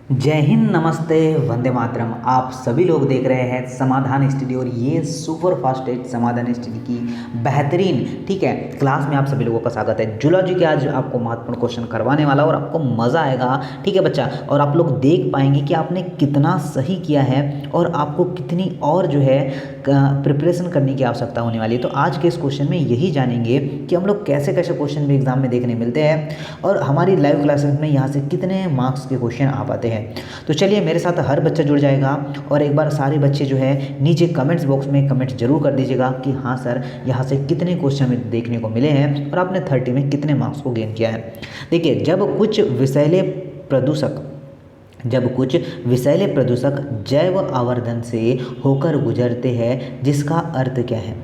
जय हिंद, नमस्ते, वंदे मातरम। आप सभी लोग देख रहे हैं समाधान स्टडी और ये सुपर फास्ट एड समाधान स्टडी की बेहतरीन ठीक है क्लास में आप सभी लोगों का स्वागत है। जूलॉजी के आज आपको महत्वपूर्ण क्वेश्चन करवाने वाला और आपको मज़ा आएगा, ठीक है बच्चा। और आप लोग देख पाएंगे कि आपने कितना सही किया है और आपको कितनी और जो है प्रिपरेशन करने की आवश्यकता होने वाली है। तो आज के इस क्वेश्चन में यही जानेंगे कि हम लोग कैसे कैसे क्वेश्चन भी एग्जाम में देखने मिलते हैं और हमारी लाइव क्लासेस में यहाँ से कितने मार्क्स के क्वेश्चन आ पाते हैं। तो चलिए मेरे साथ हर बच्चा जुड़ जाएगा और एक बार सारे बच्चे जो है नीचे कमेंट्स बॉक्स में कमेंट जरूर कर दीजिएगा कि हाँ सर यहाँ से कितने क्वेश्चन में देखने को मिले हैं और आपने 30 में कितने मार्क्स को गेन किया है। देखिए, जब कुछ विषैले प्रदूषक जैव आवर्धन से होकर गुजरते हैं, जिसका अर्थ क्या है।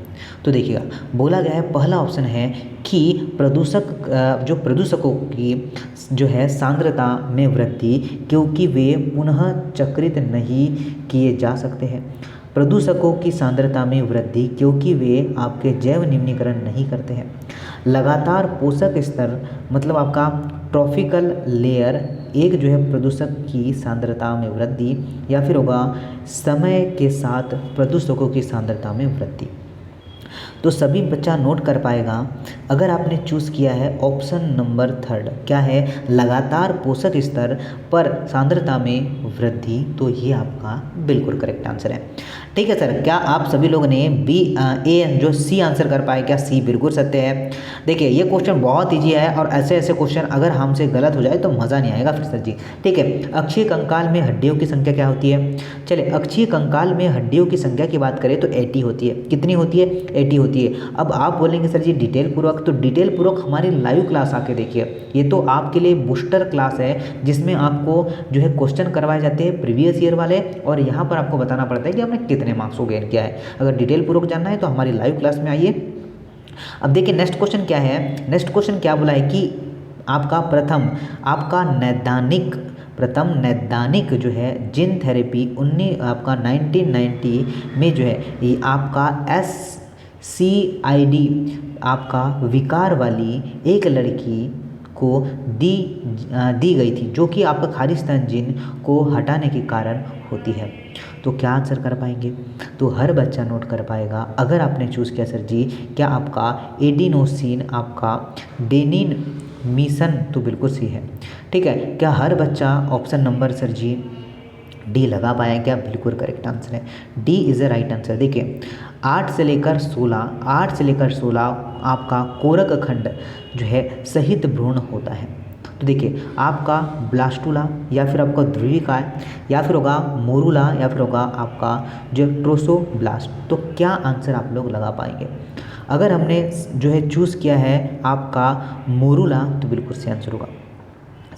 तो देखिएगा, बोला गया है पहला ऑप्शन है कि प्रदूषकों की जो है सांद्रता में वृद्धि, क्योंकि वे पुनः चक्रित नहीं किए जा सकते हैं। प्रदूषकों की सांद्रता में वृद्धि क्योंकि वे आपके जैव निम्नीकरण नहीं करते हैं। लगातार पोषक स्तर मतलब आपका ट्रॉफिकल लेयर एक जो है प्रदूषक की सांद्रता में वृद्धि, या फिर होगा समय के साथ प्रदूषकों की सांद्रता में वृद्धि। तो सभी बच्चा नोट कर पाएगा। अगर आपने चूज़ किया है ऑप्शन नंबर 3, क्या है, लगातार पोषक स्तर पर सांद्रता में वृद्धि, तो ये आपका बिल्कुल करेक्ट आंसर है। ठीक है सर, क्या आप सभी लोगों ने ए जो सी आंसर कर पाए? क्या सी बिल्कुल सत्य है? देखिए, ये क्वेश्चन बहुत ईजी है और ऐसे ऐसे क्वेश्चन अगर हमसे गलत हो जाए तो मज़ा नहीं आएगा फिर सर जी। ठीक है, अक्षीय कंकाल में हड्डियों की संख्या क्या होती है? चलिए, अक्षीय कंकाल में हड्डियों की संख्या की बात करें तो 80 होती है। कितनी होती है? 80 होती है। अब आप बोलेंगे सर जी डिटेल पूर्वक, तो डिटेल पूर्वक हमारी लाइव क्लास आके देखिए। ये तो आपके लिए बूस्टर क्लास है जिसमें आपको जो है क्वेश्चन करवाए जाते हैं प्रीवियस ईयर वाले, और यहाँ पर आपको बताना पड़ता है कि आपने कितने मार्क्स को गेन किया है। अगर डिटेल पूर्वक जानना है तो हमारी लाइव क्लास में आइए। अब देखिए नेक्स्ट क्वेश्चन क्या है। नेक्स्ट क्वेश्चन क्या बोला है कि प्रथम नैदानिक जो है जीन थेरेपी 1990 में जो है ये आपका SCID आपका विकार वाली एक लड़की को दी गई थी, जो कि आपका खालिस्तान जीन को हटाने के कारण होती है। तो क्या आंसर कर पाएंगे? तो हर बच्चा नोट कर पाएगा। अगर आपने चूज़ किया सर जी क्या आपका एडिनोसिन आपका डेनिन मिशन, तो बिल्कुल सही है। ठीक है, क्या हर बच्चा option number sir G D लगा पाया? क्या बिल्कुल करेक्ट आंसर है, D is the right answer. देखिए 8 से लेकर 16 आपका कोरक खंड जो है सहित भ्रूण होता है। तो देखिए आपका ब्लास्टुला या फिर आपका ध्रुविकाय या फिर होगा मोरूला या फिर होगा आपका जो ट्रोसोब्लास्ट। तो क्या आंसर आप लोग लगा पाएंगे? अगर हमने जो है चूज़ किया है आपका मोरूला, तो बिल्कुल सही आंसर होगा।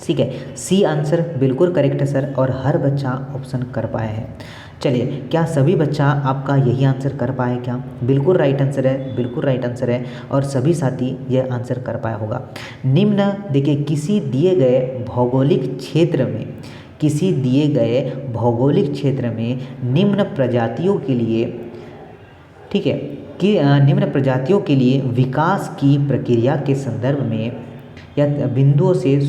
ठीक है, सी आंसर बिल्कुल करेक्ट है सर, और हर बच्चा ऑप्शन कर पाया है। चलिए, क्या सभी बच्चा आपका यही आंसर कर पाए? क्या बिल्कुल राइट आंसर है, बिल्कुल राइट आंसर है, और सभी साथी यह आंसर कर पाया होगा। निम्न देखिए, किसी दिए गए भौगोलिक क्षेत्र में निम्न प्रजातियों के लिए, ठीक है, कि निम्न प्रजातियों के लिए विकास की प्रक्रिया के संदर्भ में या बिंदुओं से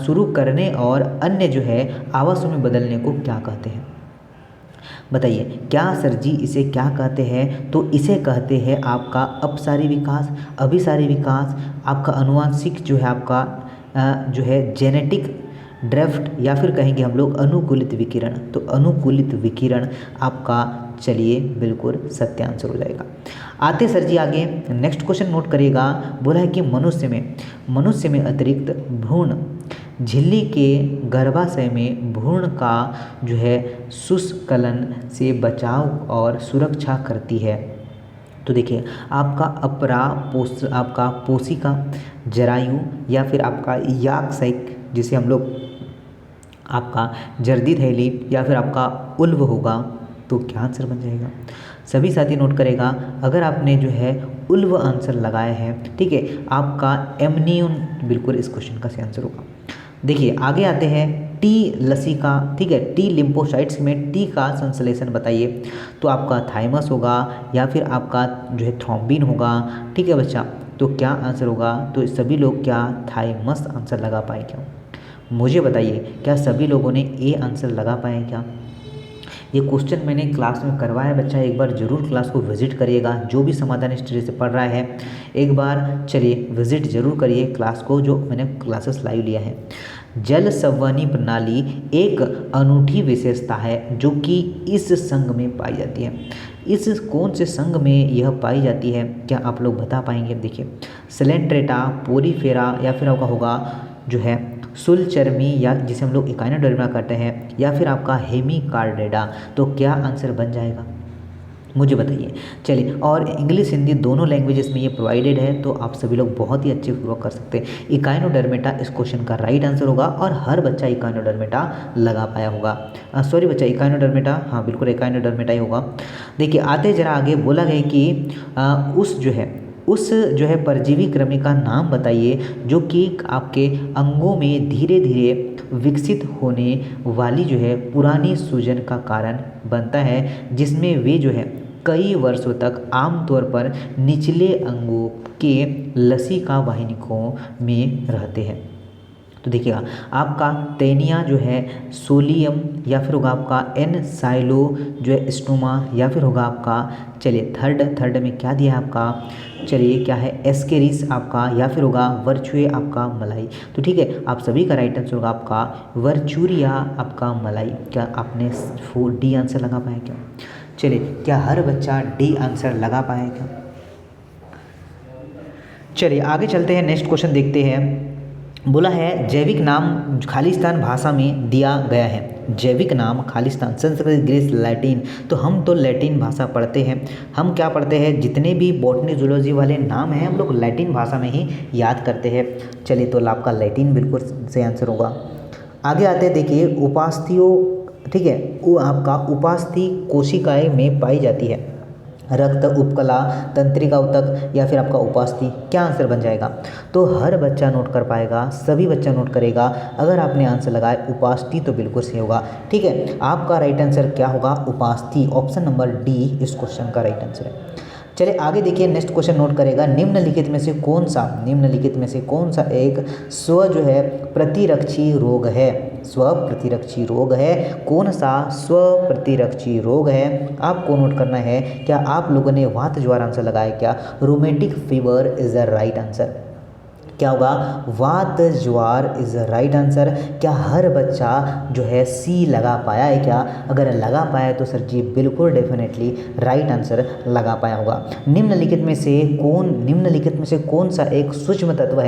शुरू करने और अन्य जो है आवासों में बदलने को क्या कहते हैं? बताइए, क्या सर जी इसे क्या कहते हैं? तो इसे कहते हैं आपका अपसारी विकास, अभिसारी विकास, आपका अनुवांशिक जो है आपका जो है जेनेटिक ड्रिफ्ट, या फिर कहेंगे हम लोग अनुकूलित विकिरण। तो अनुकूलित विकिरण आपका, चलिए बिल्कुल सत्य आंसर हो जाएगा। आते सर जी आगे, नेक्स्ट क्वेश्चन नोट करिएगा। बोला है कि मनुष्य में अतिरिक्त भ्रूण झिल्ली के गर्भाशय में भ्रूण का जो है शुष्कलन से बचाव और सुरक्षा करती है। तो देखिए आपका आपका पोशिका, जरायु, या फिर आपका याकसाइक जिसे हम लोग आपका जर्दी थैली, या फिर आपका उल्व होगा। तो क्या आंसर बन जाएगा? सभी साथी नोट करेगा। अगर आपने जो है उल्व आंसर लगाया है, ठीक है, आपका एमनियन बिल्कुल इस क्वेश्चन का सही आंसर होगा। देखिए आगे आते हैं टी लसिका, ठीक है, टी लिम्फोसाइट्स में टी का संश्लेषण बताइए। तो आपका थाइमस होगा या फिर आपका जो है थ्रोम्बिन होगा। ठीक है बच्चा, तो क्या आंसर होगा? तो सभी लोग क्या थाइमस आंसर लगा पाए? क्या मुझे बताइए क्या सभी लोगों ने ए आंसर लगा पाए क्या? ये क्वेश्चन मैंने क्लास में करवाया है बच्चा, एक बार ज़रूर क्लास को विजिट करिएगा। जो भी समाधान स्टडी से पढ़ रहा है एक बार चलिए विजिट ज़रूर करिए क्लास को, जो मैंने क्लासेस लाइव लिया है। जल संवहनी प्रणाली एक अनूठी विशेषता है जो कि इस संघ में पाई जाती है। इस कौन से संघ में यह पाई जाती है, क्या आप लोग बता पाएंगे? देखिए सेलेंट्रेटा, पोरीफेरा या फिर आपका होगा जो है सुलचर्मी या जिसे हम लोग इकाइनोडर्मा कहते हैं, या फिर आपका हेमिकार्डेटा। तो क्या आंसर बन जाएगा मुझे बताइए। चलिए, और इंग्लिश हिंदी दोनों लैंग्वेजेस में ये प्रोवाइडेड है, तो आप सभी लोग बहुत ही अच्छे पूर्वक कर सकते हैं। इकाइनोडर्मेटा इस क्वेश्चन का राइट आंसर होगा और हर बच्चा इकाइनोडर्मेटा लगा पाया होगा। सॉरी बच्चा, इकाइनोडर्मेटा, हाँ बिल्कुल इकाइनोडर्मेटा ही होगा। देखिए आते जरा आगे बोला गया कि उस जो है परजीवी कृमि का नाम बताइए जो कि आपके अंगों में धीरे धीरे विकसित होने वाली जो है पुरानी सूजन का कारण बनता है, जिसमें वे जो है कई वर्षों तक आमतौर पर निचले अंगों के लसीका वाहिनिकों में रहते हैं। तो देखिएगा आपका तैनिया जो है सोलियम, या फिर होगा आपका एनसाइलो जो है स्टोमा, या फिर होगा आपका चलिए थर्ड में क्या दिया है आपका, चलिए क्या है एस्केरिस आपका, या फिर होगा वर्चुए आपका मलाई। तो ठीक है, आप सभी का राइट आंसर होगा आपका वर्चूरिया आपका मलाई। क्या आपने डी आंसर लगा पाया क्या? चलिए क्या हर बच्चा डी आंसर लगा पाया क्या? चलिए आगे चलते हैं, नेक्स्ट क्वेश्चन देखते हैं। बोला है जैविक नाम खालिस्तान भाषा में दिया गया है। जैविक नाम खालिस्तान, संस्कृत, ग्रीस, लैटिन। तो हम तो लैटिन भाषा पढ़ते हैं, हम क्या पढ़ते हैं जितने भी बॉटनी जूलॉजी वाले नाम हैं हम लोग लैटिन भाषा में ही याद करते हैं। चलिए तो आपका लैटिन बिल्कुल सही आंसर होगा। आगे आते हैं, देखिए उपास्थियों, ठीक है, वो आपका उपास्थि कोशिकाएं में पाई जाती है। रक्त, उपकला, तंत्रिका ऊतक या फिर आपका उपास्थि, क्या आंसर बन जाएगा? तो हर बच्चा नोट कर पाएगा, सभी बच्चा नोट करेगा। अगर आपने आंसर लगाया उपास्थि तो बिल्कुल सही होगा। ठीक है, आपका राइट आंसर क्या होगा? उपास्थि, ऑप्शन नंबर डी इस क्वेश्चन का राइट आंसर है। चलिए आगे देखिए, नेक्स्ट क्वेश्चन नोट करेगा। निम्नलिखित में से कौन सा एक स्व जो है प्रतिरक्षी रोग है? स्व प्रतिरक्षी रोग है, कौन सा स्व प्रतिरक्षी रोग है? आपको नोट करना है। क्या आप लोगों ने वात ज्वार आंसर लगाया क्या? Rheumatic fever is the right answer. क्या होगा? वात ज्वार इज द राइट आंसर। क्या हर बच्चा जो है सी लगा पाया है क्या? अगर लगा पाया तो सर जी बिल्कुल डेफिनेटली राइट आंसर लगा पाया होगा। निम्नलिखित में से कौन सा एक सूक्ष्म तत्व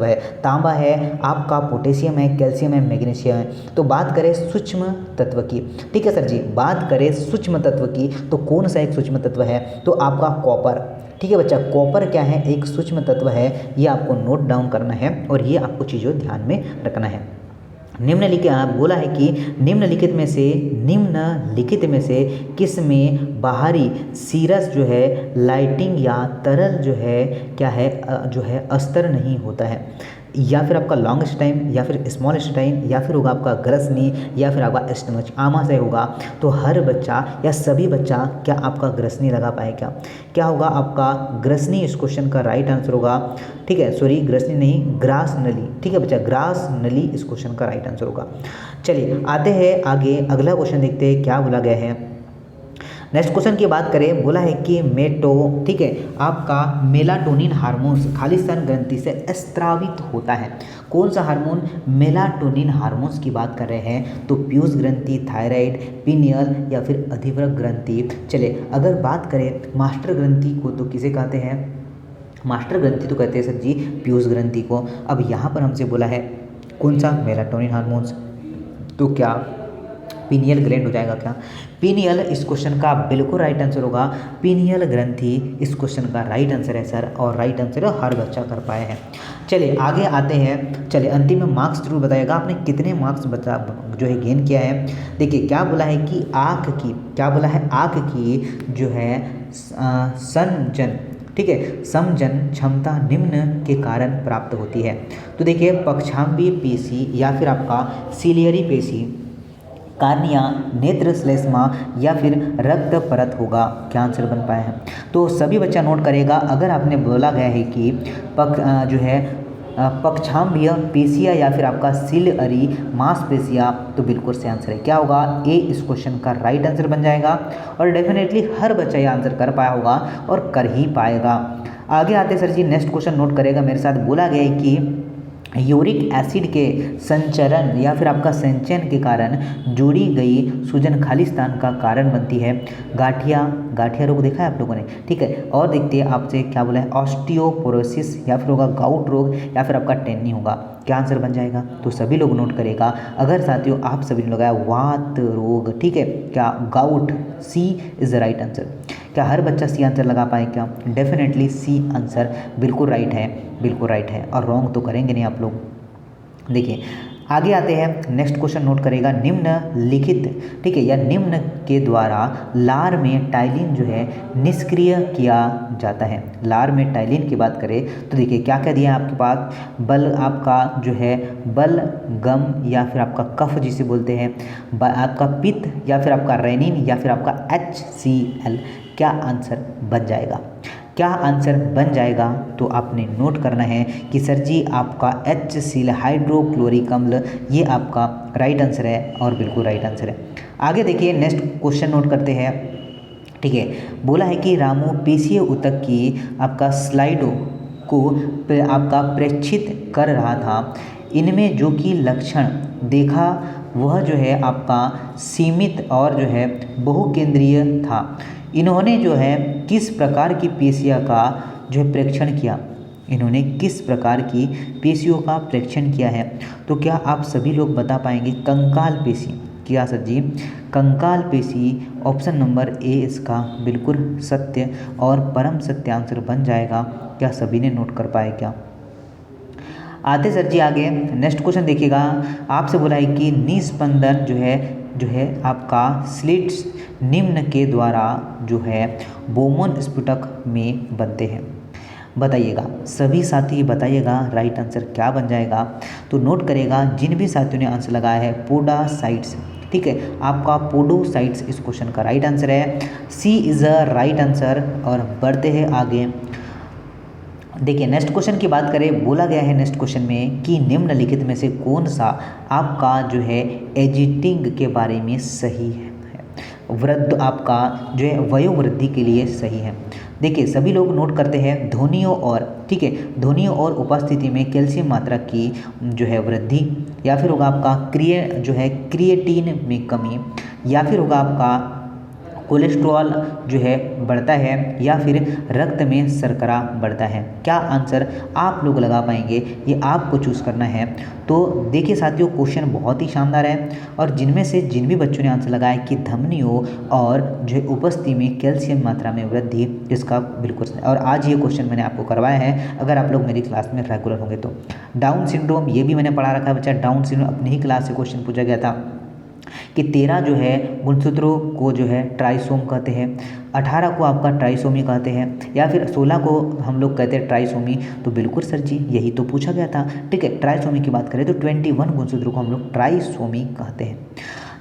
है? तांबा है, आपका पोटेशियम है, कैल्शियम है, मैग्नीशियम है। तो बात करें सूक्ष्म तत्व की, ठीक है सर जी, बात करें सूक्ष्म तत्व की तो कौन सा एक सूक्ष्म तत्व है? तो आपका कॉपर। ठीक है बच्चा, कॉपर क्या है? एक सूक्ष्म तत्व है, ये आपको नोट डाउन करना है और ये आपको चीज़ों ध्यान में रखना है। निम्नलिखित बोला है कि निम्नलिखित में से किस में बाहरी सीरस जो है लाइटिंग या तरल जो है क्या है जो है अस्तर नहीं होता है? या फिर आपका लॉन्ग स्टाइम, या फिर स्मॉल स्टाइम, या फिर होगा आपका ग्रसनी, या फिर आपका स्टमच, आमाशय होगा। तो हर बच्चा या सभी बच्चा क्या आपका ग्रसनी लगा पाए क्या? क्या होगा आपका ग्रसनी इस क्वेश्चन का राइट आंसर होगा। ठीक है, सॉरी ग्रसनी नहीं, ग्रास नली। ठीक है बच्चा, ग्रास नली इस क्वेश्चन का राइट आंसर होगा। चलिए आते हैं आगे, अगला क्वेश्चन देखते हैं क्या बोला गया है। नेक्स्ट क्वेश्चन की बात करें, बोला है कि ठीक है, आपका मेलाटोनिन हार्मोन्स खालिस्तान ग्रंथि से स्त्रावित होता है। कौन सा हार्मोन? मेलाटोनिन हार्मोन्स की बात कर रहे हैं। तो पीयूष ग्रंथि, थायराइड, पीनियल या फिर अधिवृक्क ग्रंथि। चलिए अगर बात करें मास्टर ग्रंथि को तो किसे कहते हैं? मास्टर ग्रंथि तो कहते हैं सर जी पीयूष ग्रंथि को। अब यहाँ पर हमसे बोला है कौन सा? Melatonin hormones. तो क्या पीनियल ग्लैंड हो जाएगा क्या? पीनियल इस क्वेश्चन का बिल्कुल राइट आंसर होगा। पीनियल ग्रंथि इस क्वेश्चन का राइट आंसर है सर, और राइट आंसर हर बच्चा कर पाया है। चलिए आगे आते हैं। चलिए अंतिम में मार्क्स जरूर बताएगा आपने कितने मार्क्स जो है गेन किया है। देखिए क्या बोला है कि आँख की जो है संजन, ठीक है, समजन क्षमता निम्न के कारण प्राप्त होती है। तो देखिए पक्षाम्बी पेशी या फिर आपका सिलियरी पेशी, कार्निया, नेत्र श्लेष्मा या फिर रक्त परत होगा। क्या आंसर बन पाया है? तो सभी बच्चा नोट करेगा। अगर आपने बोला गया है कि जो है पक्षाम्बीय पेशिया या फिर आपका सिलअरी मांसपेशिया, तो बिल्कुल से आंसर है क्या होगा, ए इस क्वेश्चन का राइट आंसर बन जाएगा। और डेफिनेटली हर बच्चा ये आंसर कर पाया होगा और कर ही पाएगा। आगे आते सर जी नेक्स्ट क्वेश्चन नोट करेगा मेरे साथ। बोला गया है कि यूरिक एसिड के संचरण या फिर आपका संचयन के कारण जोड़ी गई सूजन खालिस्तान का कारण बनती है। गाठिया रोग देखा है आप लोगों ने, ठीक है। और देखते हैं आपसे क्या बोला है, ऑस्टियोपोरोसिस या फिर होगा गाउट रोग या फिर आपका टेनी होगा, क्या आंसर बन जाएगा। तो सभी लोग नोट करेगा। अगर साथियों आप सभी ने लगाया वात रोग, ठीक है, क्या gout, C is the right answer. क्या हर बच्चा सी आंसर लगा पाए क्या, डेफिनेटली सी आंसर बिल्कुल राइट है, बिल्कुल राइट है। और रॉन्ग तो करेंगे नहीं आप लोग। देखिए आगे आते हैं, नेक्स्ट क्वेश्चन नोट करेगा। निम्नलिखित, ठीक है, या निम्न के द्वारा लार में टाइलिन जो है निष्क्रिय किया जाता है। लार में टाइलिन की बात करें तो देखिए क्या क्या दिया है आपके पास, बल आपका जो है बल गम या फिर आपका कफ जिसे बोलते हैं, आपका पित्त या फिर आपका रेनिन या फिर आपका HCl, क्या आंसर बन जाएगा, क्या आंसर बन जाएगा। तो आपने नोट करना है कि सर जी आपका HCl हाइड्रोक्लोरिक अम्ल ये आपका राइट आंसर है और बिल्कुल राइट आंसर है। आगे देखिए नेक्स्ट क्वेश्चन नोट करते हैं, ठीक है। बोला है कि रामू पेशीय ऊतक की आपका स्लाइडों को आपका प्रेक्षित कर रहा था, इनमें जो कि लक्षण देखा वह जो है आपका सीमित और जो है बहुकेंद्रीय था। इन्होंने जो है किस प्रकार की पेशियों का जो है प्रेक्षण किया, इन्होंने किस प्रकार की पेशियों का प्रेक्षण किया है। तो क्या आप सभी लोग बता पाएंगे, कंकाल पेशी, क्या सर जी कंकाल पेशी, ऑप्शन नंबर ए इसका बिल्कुल सत्य और परम सत्य आंसर बन जाएगा। क्या सभी ने नोट कर पाए क्या। आते सर जी आगे नेक्स्ट क्वेश्चन देखिएगा। आपसे बोला है कि निस्पंदन जो है आपका स्लिट्स निम्न के द्वारा जो है बोमन स्फुटक में बनते हैं। बताइएगा सभी साथी, बताइएगा राइट आंसर क्या बन जाएगा। तो नोट करेगा जिन भी साथियों ने आंसर लगाया है पोडासाइट्स, ठीक है, आपका पोडोसाइट्स इस क्वेश्चन का राइट आंसर है। सी इज़ अ राइट आंसर। और बढ़ते हैं आगे। देखिए नेक्स्ट क्वेश्चन की बात करें, बोला गया है नेक्स्ट क्वेश्चन में कि निम्नलिखित में से कौन सा आपका जो है एजिटिंग के बारे में सही है, वृद्ध आपका जो है वयोवृद्धि के लिए सही है। देखिए सभी लोग नोट करते हैं ध्वनियों और, ठीक है, ध्वनियों और उपस्थिति में कैल्शियम मात्रा की जो है वृद्धि, या फिर होगा आपका क्रिएटिन में कमी, या फिर होगा आपका कोलेस्ट्रॉल जो है बढ़ता है, या फिर रक्त में शर्करा बढ़ता है। क्या आंसर आप लोग लगा पाएंगे, ये आपको चूज़ करना है। तो देखिए साथियों क्वेश्चन बहुत ही शानदार है, और जिनमें से जिन भी बच्चों ने आंसर लगाया कि धमनियों और जो है उपस्थिति में कैल्शियम मात्रा में वृद्धि, इसका बिल्कुल। और आज ये क्वेश्चन मैंने आपको करवाया है, अगर आप लोग मेरी क्लास में रेगुलर होंगे तो। डाउन सिंड्रोम ये भी मैंने पढ़ा रखा है बच्चा, डाउन सिंड्रोम अपनी ही क्लास से क्वेश्चन पूछा गया था कि 13 जो है गुणसूत्रों को जो है ट्राइसोम कहते हैं, 18 को आपका ट्राइसोमी कहते हैं, या फिर 16 को हम लोग कहते हैं ट्राइसोमी। तो बिल्कुल सर जी यही तो पूछा गया था, ठीक है। ट्राइसोमी की बात करें तो 21 गुणसूत्रों को हम लोग ट्राइसोमी कहते हैं।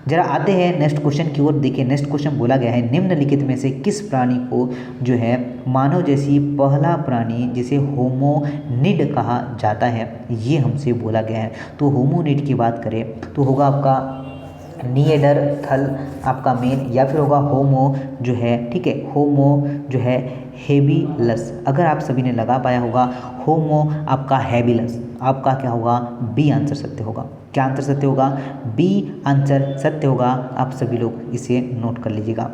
जरा आते हैं नेक्स्ट क्वेश्चन की ओर। देखिए नेक्स्ट क्वेश्चन बोला गया है निम्नलिखित में से किस प्राणी को जो है मानव जैसी पहला प्राणी जिसे होमोनिड कहा जाता है, ये हमसे बोला गया है। तो होमोनिड की बात करें तो होगा आपका निएंडरथल आपका मेन, या फिर होगा होमो जो है, ठीक है, होमो जो है हेबिलस। अगर आप सभी ने लगा पाया होगा होमो आपका हेबिलस, आपका क्या होगा, बी आंसर सत्य होगा। क्या आंसर सत्य होगा, बी आंसर सत्य होगा। आप सभी लोग इसे नोट कर लीजिएगा।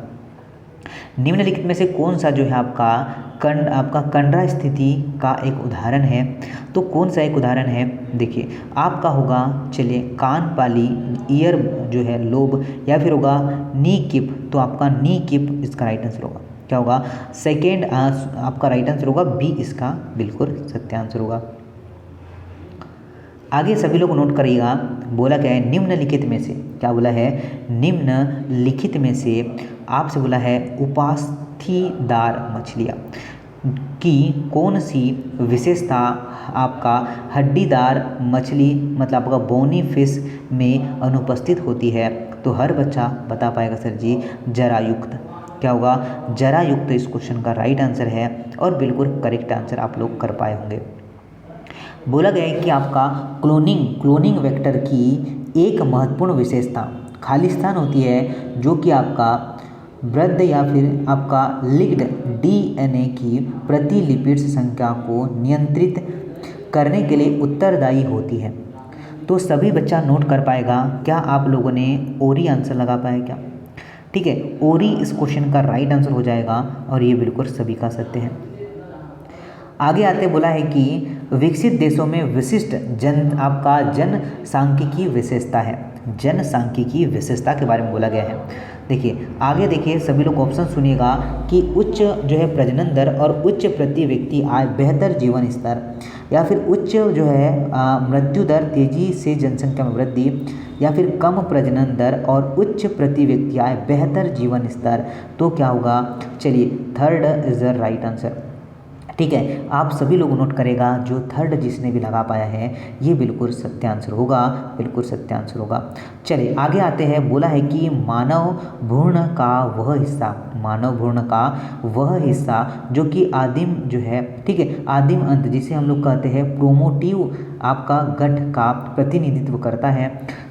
निम्नलिखित में से कौन सा जो है आपका कंडरा स्थिति का एक उदाहरण है। तो कौन सा एक उदाहरण है, देखिए आपका होगा, चलिए कानपाली ईयर जो है लोब, या फिर होगा नी किप। तो आपका नी किप इसका राइट आंसर होगा। क्या होगा, सेकेंड आपका राइट आंसर होगा बी, इसका बिल्कुल सत्य आंसर होगा। आगे सभी लोग नोट करिएगा, बोला क्या है निम्नलिखित में से, क्या बोला है, निम्नलिखित में से आपसे बोला है उपास्थीदार मछलियाँ की कौन सी विशेषता आपका हड्डीदार मछली मतलब आपका बोनी फिश में अनुपस्थित होती है। तो हर बच्चा बता पाएगा सर जी जरायुक्त। क्या होगा, जरायुक्त इस क्वेश्चन का राइट आंसर है, और बिल्कुल करेक्ट आंसर आप लोग कर पाए होंगे। बोला गया है कि आपका क्लोनिंग वेक्टर की एक महत्वपूर्ण विशेषता खालिस्तान होती है, जो कि आपका वृद्ध या फिर आपका लिग्ड डीएनए की प्रतिलिपिड्स संख्या को नियंत्रित करने के लिए उत्तरदायी होती है। तो सभी बच्चा नोट कर पाएगा। क्या आप लोगों ने ओरी आंसर लगा पाया क्या? ठीक है, ओरी इस क्वेश्चन का राइट आंसर हो जाएगा और ये बिल्कुल सभी का सत्य है। आगे आते बोला है कि विकसित देशों में विशिष्ट जनसांख्यिकी विशेषता है। जनसांख्यिकी विशेषता के बारे में बोला गया है। देखिए आगे देखिए, सभी लोग ऑप्शन सुनिएगा कि उच्च जो है प्रजनन दर और उच्च प्रति व्यक्ति आय, बेहतर जीवन स्तर, या फिर उच्च जो है मृत्यु दर, तेजी से जनसंख्या में वृद्धि, या फिर कम प्रजनन दर और उच्च प्रति व्यक्ति आय, बेहतर जीवन स्तर। तो क्या होगा? चलिए, third is the right answer. ठीक है, आप सभी लोग नोट करेगा, जो थर्ड जिसने भी लगा पाया है ये बिल्कुल सत्य आंसर होगा, बिल्कुल सत्य आंसर होगा। चलिए आगे आते हैं। बोला है कि मानव भ्रूण का वह हिस्सा जो कि आदिम जो है, ठीक है, आदिम अंत जिसे हम लोग कहते हैं प्रोमोटिव आपका गठ का प्रतिनिधित्व करता है।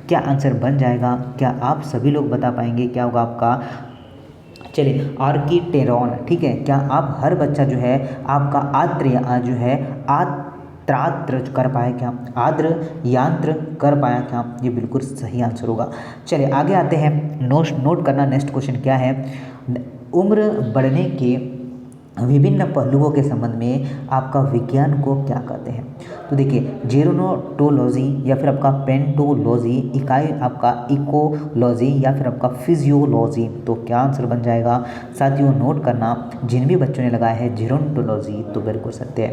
क्या आंसर बन जाएगा? क्या आप सभी लोग बता पाएंगे क्या होगा आपका? चलिए, आर्किटेरॉन। ठीक है, क्या आप हर बच्चा जो है आपका जो है आत्रात्र कर पाया क्या? आद्र यांत्र कर पाया क्या? ये बिल्कुल सही आंसर होगा। चलिए आगे आते हैं। नोट करना नेक्स्ट क्वेश्चन क्या है। उम्र बढ़ने के विभिन्न पहलुओं के संबंध में आपका विज्ञान को क्या कहते हैं? तो देखिए, जेरोनोटोलॉजी या फिर आपका पेंटोलॉजी, इकाई आपका इकोलॉजी, या फिर आपका फिजियोलॉजी। तो क्या आंसर बन जाएगा? साथियों नोट करना, जिन भी बच्चों ने लगाया है जेरोनोटोलॉजी तो बिल्कुल सत्य है।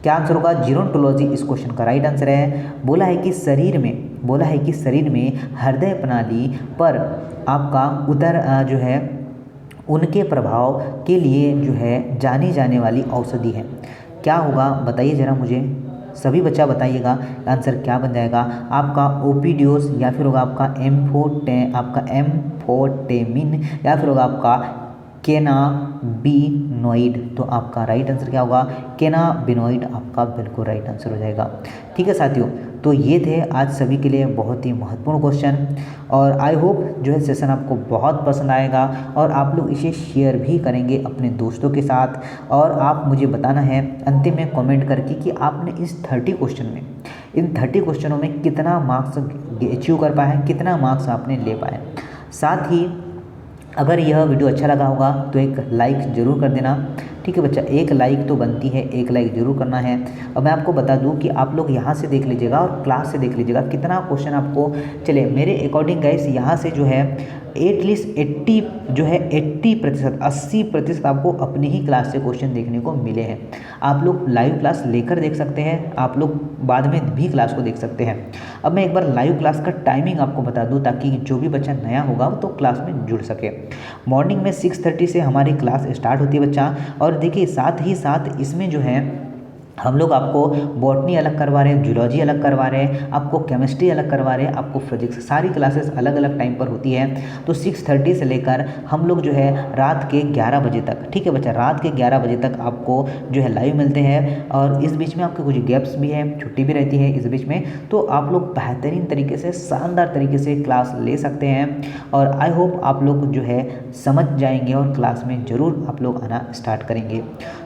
क्या आंसर होगा? जेरोनोटोलॉजी इस क्वेश्चन का राइट आंसर है। बोला है कि शरीर में हृदय प्रणाली पर आपका जो है उनके प्रभाव के लिए जो है जानी जाने वाली औषधि है। क्या होगा बताइए ज़रा मुझे, सभी बच्चा बताइएगा आंसर क्या बन जाएगा आपका? ओपिडियोस, या फिर होगा आपका एम्फोटेमिन, या फिर होगा आपका कैनाबिनोइड। तो आपका राइट आंसर क्या होगा? कैनाबिनोइड आपका बिल्कुल राइट आंसर हो जाएगा। ठीक है साथियों, तो ये थे आज सभी के लिए बहुत ही महत्वपूर्ण क्वेश्चन, और आई होप जो है सेशन आपको बहुत पसंद आएगा और आप लोग इसे शेयर भी करेंगे अपने दोस्तों के साथ। और आप मुझे बताना है अंतिम में कमेंट करके कि आपने इन 30 क्वेश्चनों में कितना मार्क्स अचीव कर पाए हैं, कितना मार्क्स आपने ले पाए। साथ ही अगर यह वीडियो अच्छा लगा होगा तो एक लाइक ज़रूर कर देना। ठीक है बच्चा, एक लाइक तो बनती है, एक लाइक ज़रूर करना है। और मैं आपको बता दूं कि आप लोग यहाँ से देख लीजिएगा और क्लास से देख लीजिएगा कितना क्वेश्चन आपको, चले मेरे अकॉर्डिंग गाइस यहाँ से जो है एटलीस्ट 80% आपको अपनी ही क्लास से क्वेश्चन देखने को मिले हैं। आप लोग लाइव क्लास लेकर देख सकते हैं, आप लोग बाद में भी क्लास को देख सकते हैं। अब मैं एक बार लाइव क्लास का टाइमिंग आपको बता दूं ताकि जो भी बच्चा नया होगा तो क्लास में जुड़ सके। मॉर्निंग में 6:30 से हमारी क्लास स्टार्ट होती है बच्चा। और देखिए साथ ही साथ इसमें जो है हम लोग आपको बॉटनी अलग करवा रहे हैं, जूलॉजी अलग करवा रहे हैं, आपको केमिस्ट्री अलग करवा रहे हैं, आपको फिजिक्स, सारी क्लासेस अलग अलग टाइम पर होती है। तो 6:30 से लेकर हम लोग जो है रात के 11 बजे तक, ठीक है बच्चा, रात के 11 बजे तक आपको जो है लाइव मिलते हैं। और इस बीच में आपके कुछ गैप्स भी है, छुट्टी भी रहती है इस बीच में, तो आप लोग बेहतरीन तरीके से, शानदार तरीके से क्लास ले सकते हैं। और आई होप आप लोग जो है समझ जाएंगे और क्लास में ज़रूर आप लोग आना स्टार्ट करेंगे।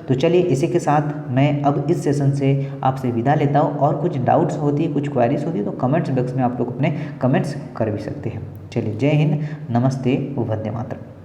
तो चलिए इसी के साथ मैं अब इस सेशन से आपसे विदा लेता हूँ। और कुछ डाउट्स होती है, कुछ क्वेरीज होती है तो कमेंट्स बॉक्स में आप लोग अपने कमेंट्स कर भी सकते हैं। चलिए, जय हिंद, नमस्ते, वंदे मातरम।